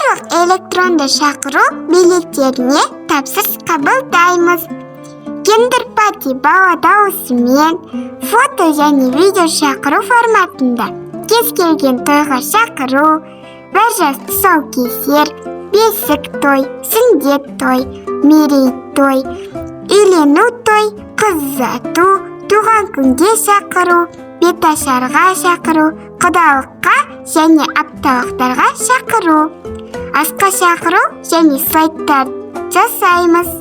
барлық электронды шақыру билеттеріне тапсырыс қабылдаймыз. Киндер-пати бала дауысымен фото және видео шақыру форматында кез келген тойға шақыру, бір жас тұсаукесер, бесік той, сүндет той, мерейтой, үйлену той, қыз ұзату, туған күнге шақыру, беташарға шақыру, құдалыққа және апталықтарға шақыру, асқа шақыру және сайттар жасаймыз.